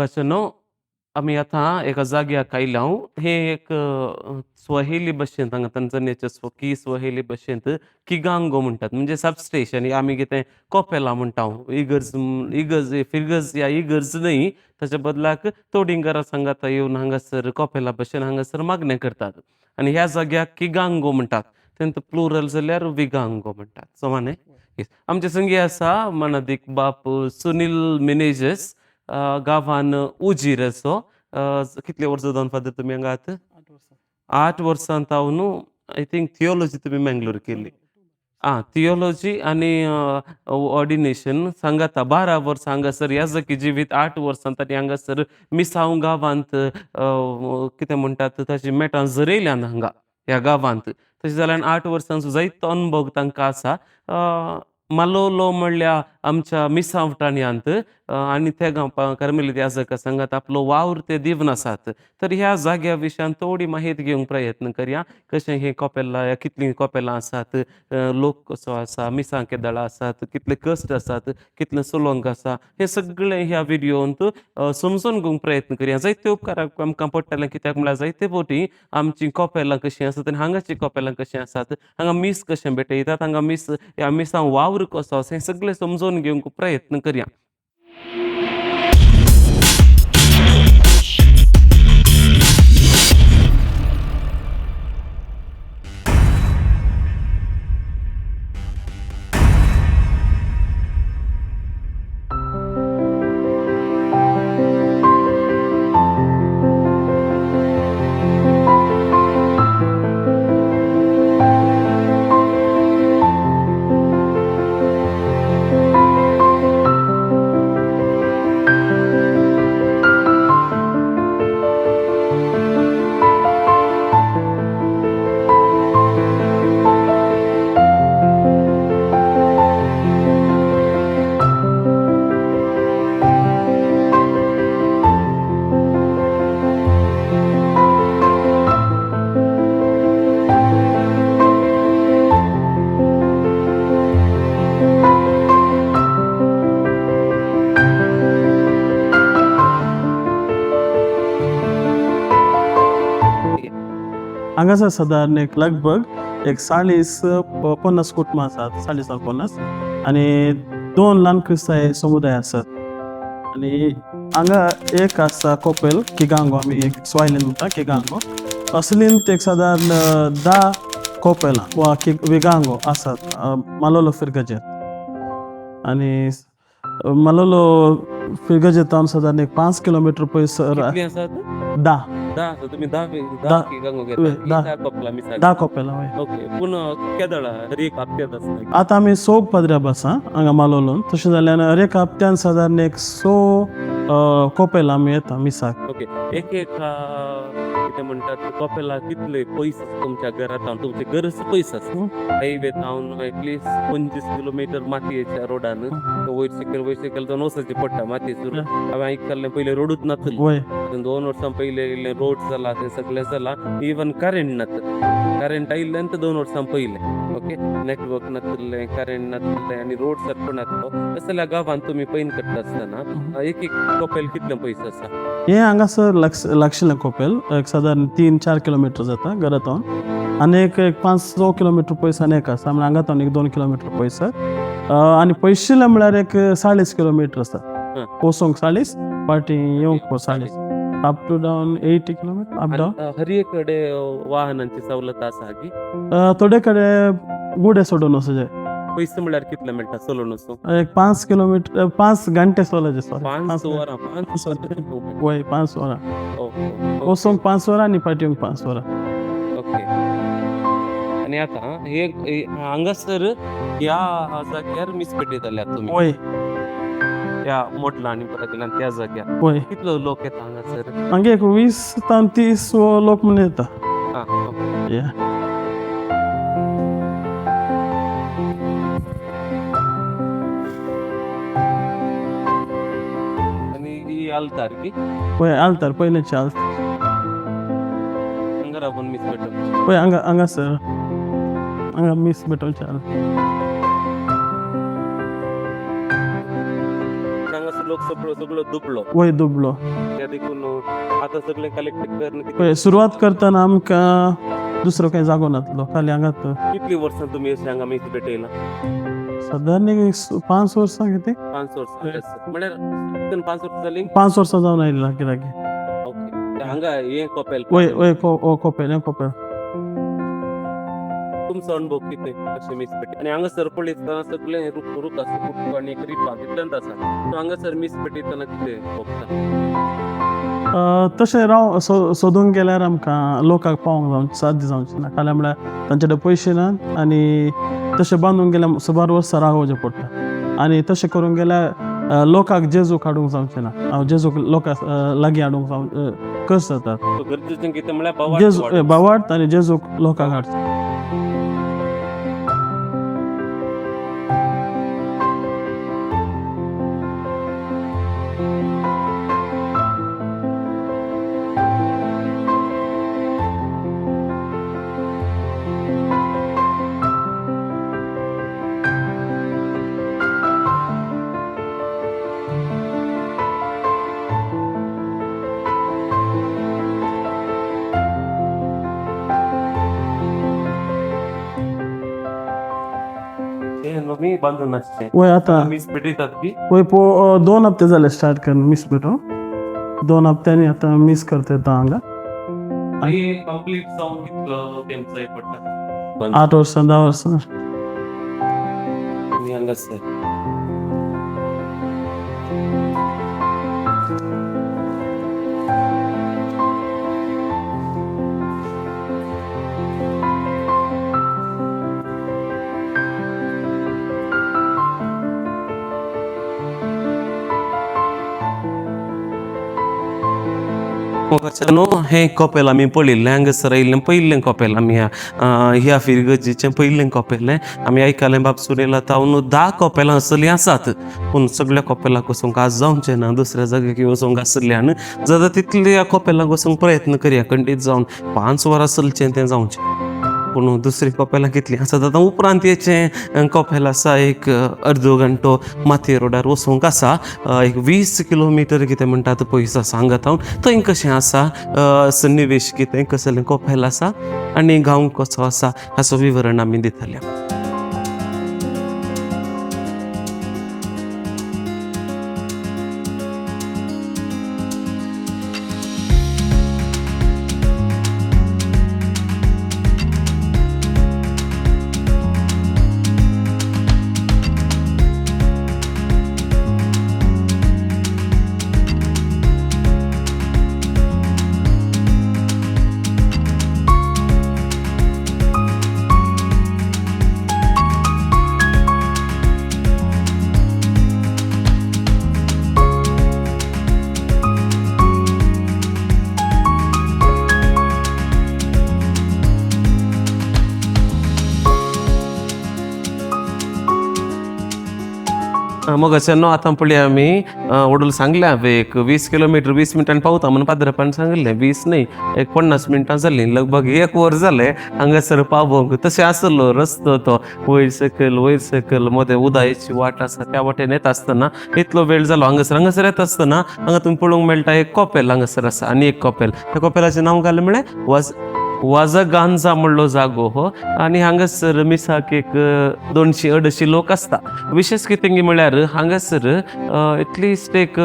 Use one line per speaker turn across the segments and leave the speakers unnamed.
दोघांचं आम्ही आता एका जाग्यार आयलां. हे एक स्वहेली भाशेंत हांगा तंजानियाच्या स्वहेली भाशेंत किगांगो म्हणटात. म्हणजे सबस्टेशन आमी कितें कोपेलां म्हणटा. इगर्ज या इगर्ज न्हय, ताच्या बदलाक तोडिंगरा सांगाता येवन हांगासर कोपेला भाशेन हांगासर मागणें करतात. आनी ह्या जाग्याक किगांगो म्हणटात. तेंचो प्लुरल जाल्यार विगांगो म्हणटात. समान आमचे संगी आसा मानादीक बाप सुनील मेनेजेस, गांवान उजीर असो. कितले वर्सां जावन फादर तुमी हांगा आहात? 8 वर्सां जावन आय थिंक थियोलॉजी तुमी मंगलोर केली. थियोलॉजी आनी ऑर्डिनेशन सांगाता 12 वर्सां हांगासर ह्या जागी जिवीत 8 वर्सां ताणी हांगासर मिसांव गांवांत कितें म्हणटात ताची मेटां जरयल्यान हांगा ह्या गांवांत. तशें जाल्यार 8 वर्सांचो जायतो अनुभव तांकां आसा. मालोलो म्हणल्या आमच्या मिसांव ठाण्यांत आनी ते गांव कार्मेलीत ह्या जाका सांगात आपलो वावर ते दिवन आसात. तर ह्या जाग्या विशयान थोडी माहिती घेवंक प्रयत्न करया. कशें हें कोपेलां, कितलीं कोपेलां आसात, लोक कसो आसा, मिसां केदाळां आसात, कितले कश्ट आसात, कितलें सुलंग आसा, हें सगळें ह्या व्हिडिओंत समजून घेवंक प्रयत्न करया. जायते उपकार आमकां पडटले, कित्याक म्हळ्यार जायते फावटी आमचीं कोपेलां कशीं आसात आनी हांगाचीं कोपेलां कशीं आसात, हांगा मीस कशें भेटयतात, हांगा ह्या मिसांव वावर कसो आसा, हें सगळें समजून घेवंक प्रयत्न करया.
हांगासर सादारण एक लगभग एक 40-50 कुटुंबां आसात, 40-50 आनी 2 ल्हान क्रिस्ताय समुदाय आसात. आनी हांगा एक आसा कोपेल किगांगो, आमी एक स्वायलीन म्हणटा किगांगो. असलींत एक सादारण 10 कोपेलां वा विगांगो आसात मालोलो फिरगजेर. आनी मालोलो फिरगजेतावन सादारण एक 5 किलोमीटर पयसर 10
तुम्ही
10 कोपेलां.
पूण केदाळा हर एक हप्त्यात आसता.
आतां आमी 100 पाद्र्या बसा हांगा मालोलोन. तशें जाल्यार हर एक हप्त्यान सादारण एक 100 कोपेलां आमी येता मिसाक.
एक कितें म्हणटात कोपेलां कितले पयस तुमच्या घरांत? तुमचे घर पयस आसा. हायवे टावन एटलिस्ट 25 किलोमीटर मातयेच्या रोडान वयर जावन वचचें पडटा मातयेचो. हांवें आयकल्लें पयलीं रोडूच नासलो. 2 वर्सां पयलीं रोड जाला, तें सगळें जाला. इवन करंट नासलें. करंट आयिल्लें 2 वर्सां पयलें. नेटवर्क नासलें, करंट नासलें आनी रोड सारको नासलो. तशें जाल्यार गांवांत तुमी पैन करता आसतना एक कोपेल कितलें पयस आसा?
हें हांगासर लागशिल्लें कोपेल एक सादारण 3-4 किलोमीटर जाता घरातावन. आनी एक 5-6 किलोमीटर पयस आनी एक आसा. हांगातावन एक 2 किलोमीटर पयसर. आनी पयशिल्लें म्हळ्यार एक 40 किलोमीटर आसा. वचोंक 40, फाटीं येवंक 40. Up to down 80 kilometre up down.
हर एक कडेन वाहनांची सवलत आसा की?
थोडे कडेन गुडे सोडून वचचें.
पयस म्हळ्यार कितले मेळटा चलोवन वचूंक?
एक 5 किलोमीटर 5 घंटे चलचें.
5 वरां?
5 वरां वचोंक 5 वरां आनी फाटीं 5 वरां.
आनी आतां हे हांगासर ह्या जाग्यार मीस पेटयताल्यात तुमी?
वय
त्या मोटला आनी परतल्यान त्या जाग्यार
वय
कितलो लोक येता हांगासर?
हांगा एक 20-30 लोक म्हण येता.
आल्तार की?
पळय आल्तार पयलींचे आल्तार.
हांगा रावन मीस पेटोवप?
पळय हांगासर हांगा मीस पेटोवचे.
हांगासर लोक सगळं दुबलो
वय दुबलो.
त्या देखून आता सगळे कलेक्ट करणं
पळय सुरवात करतना आमकां दुसरो काही जागो नासलो, खाली हांगात
कितली वर्सां तुम्ही अशें हांगा मेथी पेटयला?
साधारण एक 5 वर्सां कितें
5 वर्सां म्हळ्यार 5 वर्सां जाली.
5 वर्सां जावन आयला कित्याक
ओके हांगा हे कोपेल
वय कोपेल
तुमचो अनुभव कितें अशें मीस पेटी आनी हांगासर पळयतना सगळे रूख आसा कुट्टू आनी रिपां तितल्यांत आसा. सो हांगासर मीस पेटयतना कितें भोगता?
तशें सोदूंक गेल्यार आमकां लोकांक पावोंक जावंक साध्य जावचें ना, फाल्यां म्हळ्यार तांचे कडेन पयशे नात आनी तशें बांदूंक गेल्यार सुमार वर्सां रावचें पडटा आनी तशें करूंक गेल्यार लोकांक जेजूक हाडूंक जावचें ना, जेजूक लोकांक लागीं हाडूंक जावं कस जाता.
गरजेचें कितें म्हळ्यार
बावार्थ आनी जेजूक लोकांक हाडचें.
मी बांदून आसचें
वय आतां
मीस पेटयतात बी.
वय 2 हप्ते जाले स्टार्ट करून मीस पेटोवंक. 2 हप्त्यांनी आतां मीस करता येता हांगा.
हे कंप्लीट जावन कितलो टायम जाय पडटा?
8 वर्सां 10 वर्सां.
मी हांगासर हे कॉपेल आमी पळयल्लें हांगासर आयिल्लें पयलें कॉपेल आमी ह्या फिरी गरजेचें पयलें कॉपेल. आमी आयकलें बाब सुनील आतां हांव 10 कॉपेलां असलीं आसात पूण सगळ्या कॉपेलाक वचूंक आज जावचें ना, दुसऱ्या जाग्याक वचूंक आसल्यान जाल्यार तितल्या कॉपेलाक वचूंक प्रयत्न करया खंडीत जावन. 5 वरां चलचें तें जावचें पूण दुसरी कॉपेलां कितलीं आसात. आतां उपरांत हेचें कॉपेल आसा एक अर्दो घंटो माथी रोडार वचूंक आसा, एक 20 किलोमिटर कितें म्हणटात पयस आसा हांगात हांव. थंय कशें आसा सन्निवेश कितें कसलें कॉपेल आसा आनी गांव कसो आसा हाचो विवरण आमी दितले. मग अशें आतां पळया आमी वडूल सांगलें हांवें एक 20 किलोमिटर 20 मिनटांनी पावता म्हणून पाद्रपान सांगलें. 20 न्हय एक 50 मिनटां जालीं, लगभग 1 वर जालें हांगासर पावोंक. तशें आसलो रस्तो तो वयर सकयल मदें उदयाची वाट आसा त्या वाटेन येता आसतना इतलो वेळ जालो. हांगासर येता आसतना हांगा तुमी पळोवंक मेळटा एक कॉपेल हांगासर आसा आनी एक कॉपेल. त्या कॉपेलाचें नांव घालें म्हळ्यार वाजगांजा म्हणलो जागो हो. आनी हांगासर मिसाक एक 200-250 लोक आसता. विशेश कितें म्हळ्यार हांगासर एटलिस्ट एक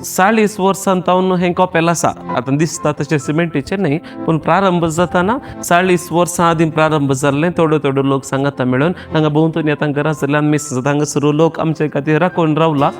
40 वर्सां तावन हें कॉपेल आसा. आतां दिसता तशें सिमेंटीचें न्हय पूण प्रारंभ जाताना 40 वर्सां आदीं प्रारंभ जाल्लें. थोडो लोक सांगाता मेळून हांगा भोंवतणी आतां घरा जाल्यान मिस जाता. हांगासर लोक आमचे खातीर राखून रावला.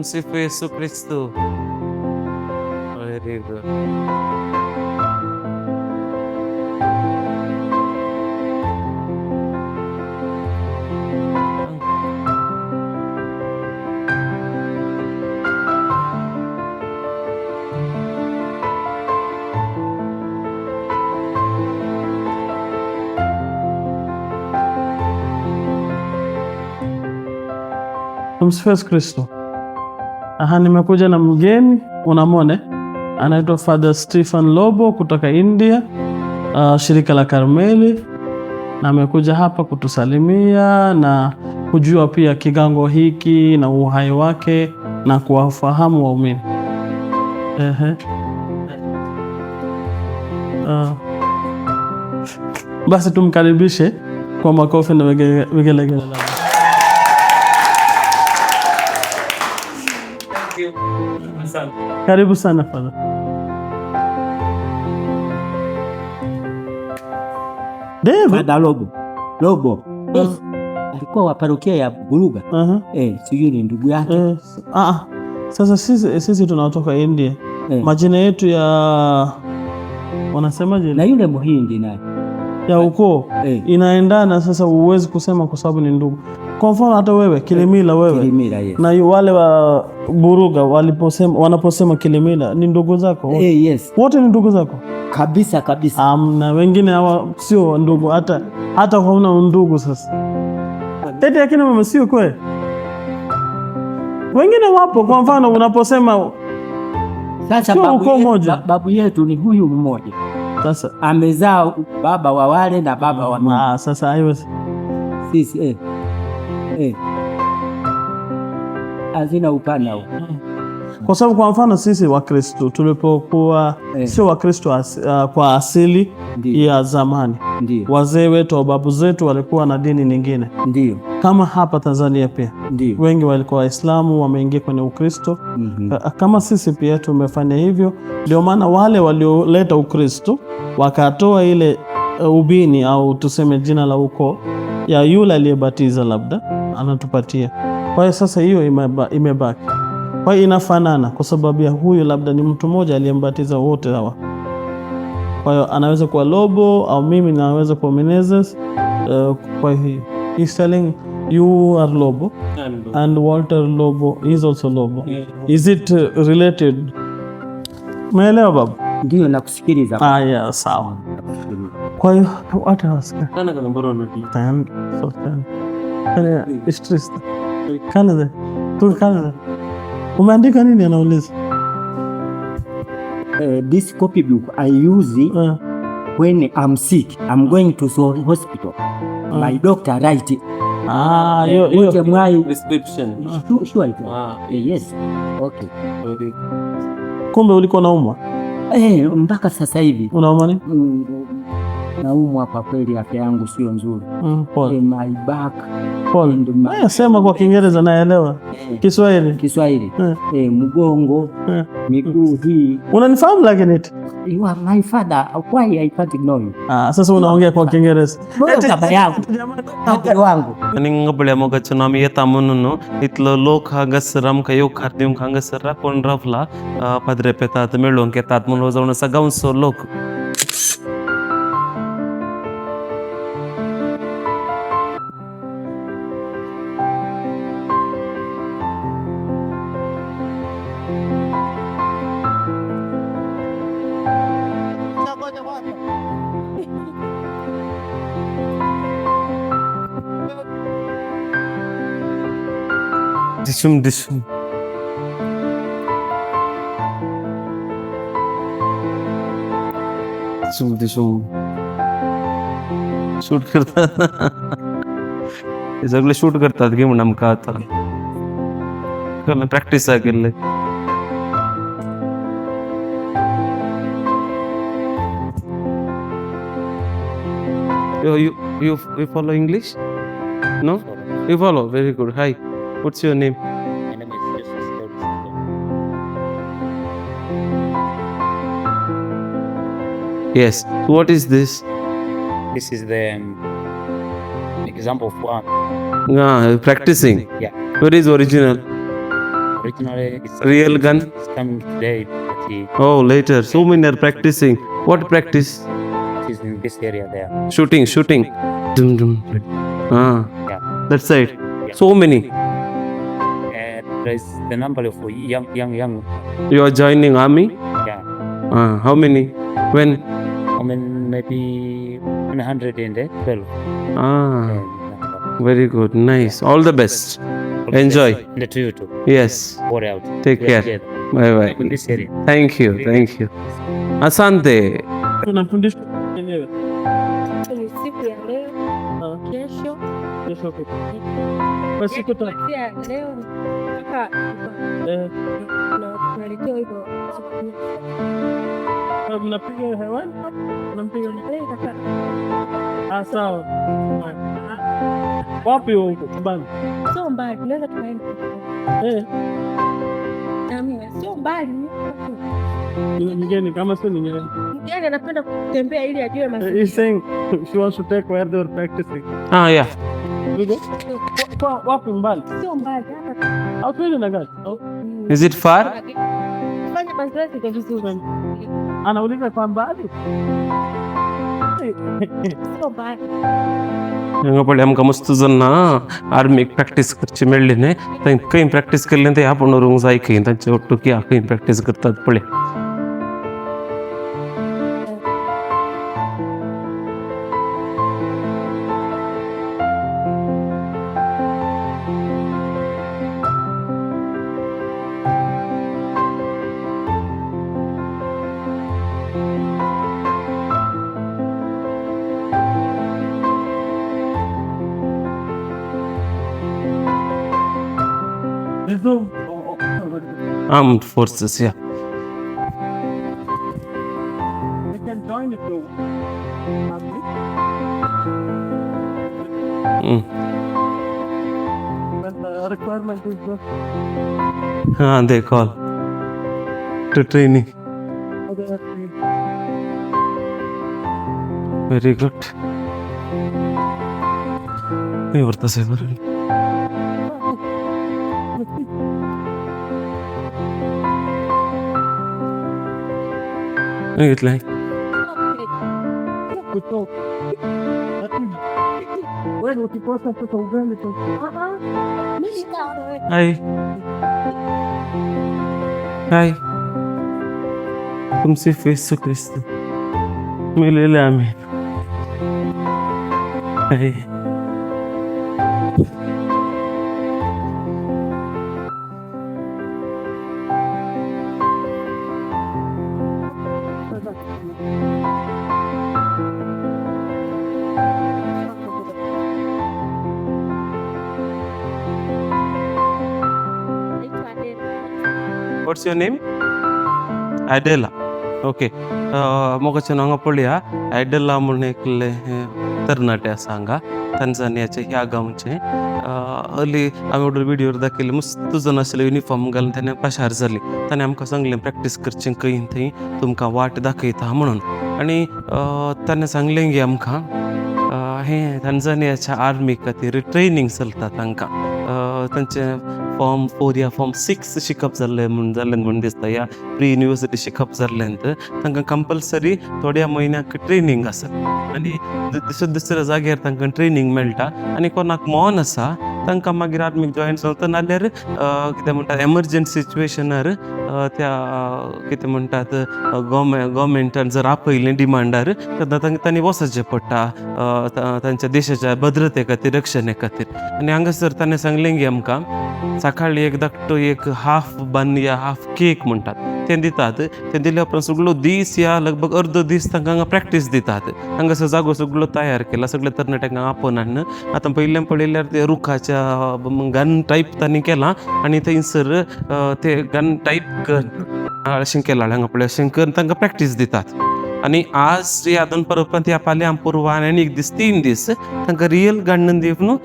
Tumsifu Yesu Kristo. Very good.
Tumsifu Yesu Kristo. Nimekuja na mgeni unamwone, anaitwa Father Stephen Lobo kutoka India, shirika la Carmeli, na amekuja hapa kutusalimia na kujua pia kigango hiki na uhai wake na kuwafahamu waumini. Basi tumkaribishe kwa makofi na vigelegele. Karibu sana Father.
Father Lobo. Alikuwa wa parokia ya Buruga. Sijui ni ndugu yake.
Sasa sisi tunatoka India. Majina yetu ya wanasemaje?
Na yule Muhindi naye.
Ya ukoo inaendana. Sasa huwezi kusema kwa sababu ni ndugu. Kwa mfano hata wewe Kilimila,
Yes.
Na wale wa Buruga wanaposema Kilimila ni ndugu zako?
Yes.
Wote ni ndugu zako?
Kabisa.
Na wengine hawa sio ndugu, hata hauna ndugu sasa. Eti akina mama sio kweli? Wengine wapo, kwa mfano unaposema
sasa babu yetu ni huyu mmoja.
Sasa
amezaa baba wa wale na baba wa
sasa haiwezi.
Sisi hazina upana huo.
Kwa sababu kwa mfano sisi Wakristo tulipokuwa sio Wakristo kwa asili ya zamani. Wazee wetu au babu zetu walikuwa na dini nyingine. Kama hapa Tanzania pia wengi walikuwa Waislamu, wameingia kwenye Ukristo. Kama sisi pia tumefanya hivyo. Ndio maana wale walioleta Ukristo wakatoa ile ubini au tuseme jina la ukoo ya yule aliyebatiza, labda anatupatia. Kwa hiyo sasa hiyo imebaki. Kwa hiyo inafanana kwa sababu ya huyu labda ni mtu mmoja aliyembatiza wote hawa. Kwa hiyo anaweza kuwa Lobo au mimi naweza kuwa Menezes. Kwa hiyo he's telling you are Lobo and Walter Lobo is also Lobo. Is it related? Umeelewa babu?
Ndio nakusikiliza.
Yeah, sawa. Kwa hiyo hata wasika Canada. Umeandika nini anauliza?
This copybook I use when I'm sick. I'm going to the hospital. My doctor write it.
My prescription.
Sure. Yes. Okay.
Kumbe ulikuwa naumwa?
Mpaka sasa hivi.
Unaumwa nini?
Naumwa kwa kweli, afya yangu sio nzuri. My back.
Sema kwa Kiingereza naelewa. Kiswahili.
Mgongo, miguu hii.
Unanifahamu lakini
you are my father. Why I can't know you?
Sasa unaongea kwa Kiingereza.
Baba yangu. Baba wangu.
Ningabule moga tsunami yatamununu itlo lok hagasram kayo khardim khangasra konrafla padre peta tmelon ke tatmun rozawna sagaun so lok. Dishum shoot करता हे सगळे shoot करतात गे म्हणून आमकां आता practice केल्ले you follow English? No? You follow? Very good. Hi. What's your name?
My name is Jesus.
Yes. So what is this?
This is the example of one.
Practicing.
Yeah.
Where is original?
Originally, it's
Real gun?
It's coming today, but
Oh, later. So many are practicing. What practice?
it is in this area there.
Shooting. Dum, dum. Ah,
Yeah.
that side.
Yeah.
So many.
And there's the number of young.
You are joining army?
Yeah.
How many? When?
I mean, maybe 112.
Ah,
number.
very good. Nice. All the best. Enjoy.
The two too.
Yes.
Worry out.
Take
We are
care.
together.
Bye
In
bye.
this area.
Thank you. Asante.
Tunafundishwa wenyewe.
Ni siku ya leo, kesho,
Kesho kutu. Kwa siku tatu.
kuanzia leo mpaka
Eh,
na tunaelekea hivyo.
mnapiga hewani? Mnapiga
Leo itakuwa
sawa. Wapi huko Kubani?
sio mbali, tunaweza tukaenda. Sio mbali.
Nyingine kama sio nyingine.
Mgeni anapenda kutembea ili ajue mazingira.
He's saying she wants to take where they were practicing.
Yeah.
Kwa wapi mbali?
Sio mbali hapa.
Au twende na gari?
Is it far?
Fanya mazoezi kwa vizuri.
Anauliza kwa mbali?
Sio mbali.
हांगा पळय आमकां मस्त जन्ना आर्मीक practice करची मेळ्ळी न्ही थंय खंय प्रॅक्टीस केल्लें तें ह्या पणूरूंक जाय खंय तांचे ओट्टूक या खंय प्रॅक्टीस करतात पळय Armed forces, yeah.
We can join it though. But the requirement is just
They call to training. Very good. हे वरता से बर घेतलाय हाय हाय tumsifu Yesu Kristo milele amen. Hai. What's your name? Adela. Okay. मोगाचे नांगा पळया आयडला म्हणून एकले तरणाटे आसा हांगा तांजानियाचे ह्या गांवचे हली आमी ऑर्डर व्हिडिओर दाखयले मस्त जण आसले युनिफॉर्म घालून ताणें पाशार जाली ताणें आमकां सांगलें प्रॅक्टीस करचें खंय थंय तुमकां वाट दाखयता म्हणून आनी ताणें सांगलें की आमकां हें तांजानियाच्या आर्मी खातीर ट्रेनींग चलता तांकां तांचे फॉर्म 4 या फॉर्म 6 शिकप जाल्लें म्हणून दिसता या प्री युनिवर्सिटी शिकप जाल्ल्यांत तांकां कंपल्सरी थोड्या म्हयन्याक ट्रेनींग आसा आनी दुसऱ्या जाग्यार तांकां ट्रेनींग मेळटा आनी कोणाक मोन आसा तांकां मागीर आर्मीक जॉयन जाता नाल्यार कितें म्हणटात एमर्जंसी सिच्युएशनार त्या कितें म्हणटात गव्हर्मेंटान जर आपयलें डिमांडार तेन्ना तांणी वचचें पडटा तांच्या देशाच्या भद्रते खातीर रक्षणे खातीर आनी हांगासर ताणें सांगलें की आमकां सकाळी एक धाकटो एक हाफ बन या हाफ केक म्हणटात तें दितात तें दिल्या उपरांत सगळो दीस या लगभग अर्दो दीस तांकां हांगा प्रॅक्टीस दितात हांगासर जागो सगळो तयार केला सगळ्या तरणाट्यांक आपणान आतां पयलें पळयल्यार ते रुखाच्या गन टायप तांणी केलां आनी थंयसर ते गन टायप अशें केलां हांगा पळय अशें करून तांकां प्रॅक्टीस दितात आनी आज यादून परत या फाल्यां पुरवा आनी एक दीस 3 दीस तांकां रियल गन दिवन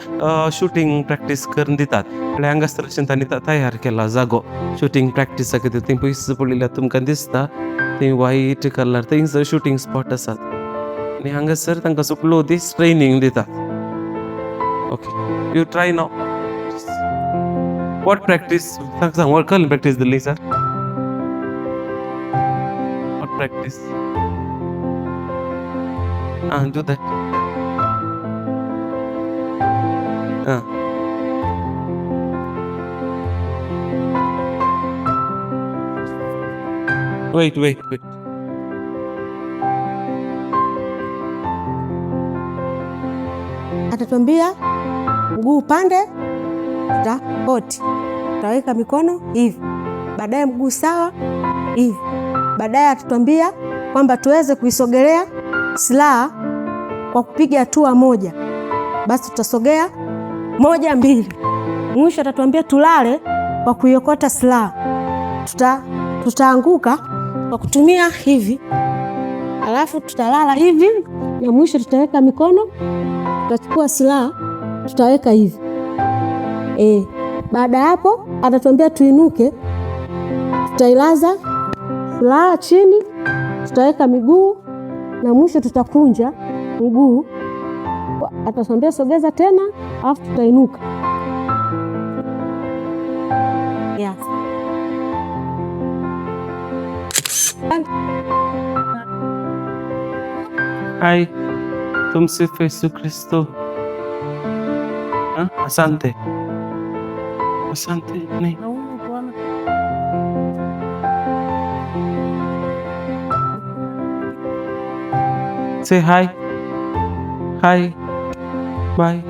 शुटींग प्रॅक्टीस करून दितात म्हळ्यार हांगासर अशें तांणी तयार केला जागो शुटींग प्रॅक्टीसा खातीर थंय पयस पळयल्यार तुमकां दिसता थंय व्हायट कलर थंयसर शुटींग स्पॉट आसात आनी हांगासर तांकां सगळो दीस ट्रेनींग दितात. Okay you try now What practice? What kind of practice the sir? What practice? Do that. Wait.
Atatuambia mguu upande, tutakoti, tutaweka mikono hivi, baadaye mguu sawa hivi. Baadaye atatuambia kwamba tuweze kuisogelea silaha kwa kupiga hatua moja, basi tutasogea 1 2. Mwisho atatuambia tulale kwa kuiokota silaha, tutaanguka kwa kutumia hivi, alafu tutalala hivi, na mwisho tutaweka mikono, tutachukua silaha, tutaweka hivi. Baada ya hapo atatuambia tuinuke, tutailaza silaha chini, tutaweka miguu, na mwisho tutakunja mguu. Atatuambia sogeza tena, alafu tutainuka. Yes.
Hai, tumsifu Yesu Kristo. Asante. Nahi. Say hi. Hi. Bye.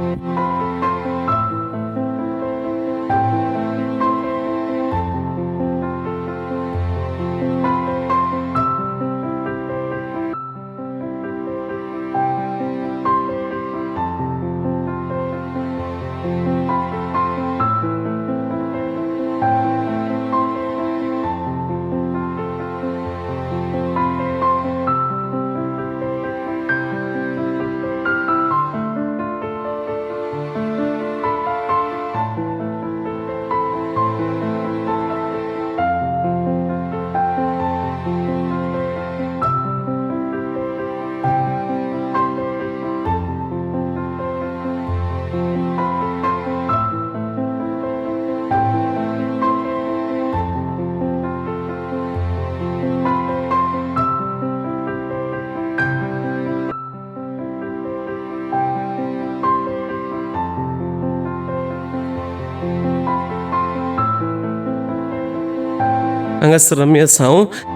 हांगासर आमी आसा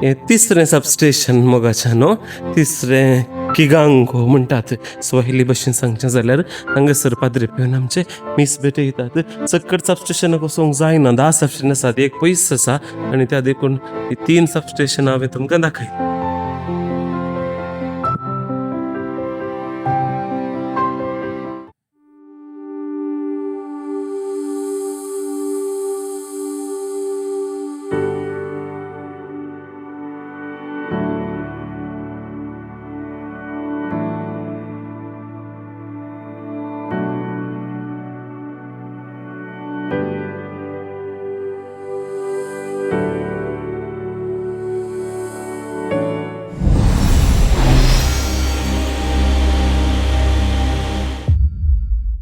हे तिसरें substation मोगाच्यानो तिसरें किगांगो म्हणटात Swahili भाशेन सांगचें जाल्यार हांगासर पाद्री पेवन आमचे मीस भेटयतात. सकट सबस्टेशनाक वचोंक जायना, 10 सबस्टेशन आसात, एक पयस आसा आनी त्या देखून 3 सबस्टेशन हांवें तुमकां दाखयलें.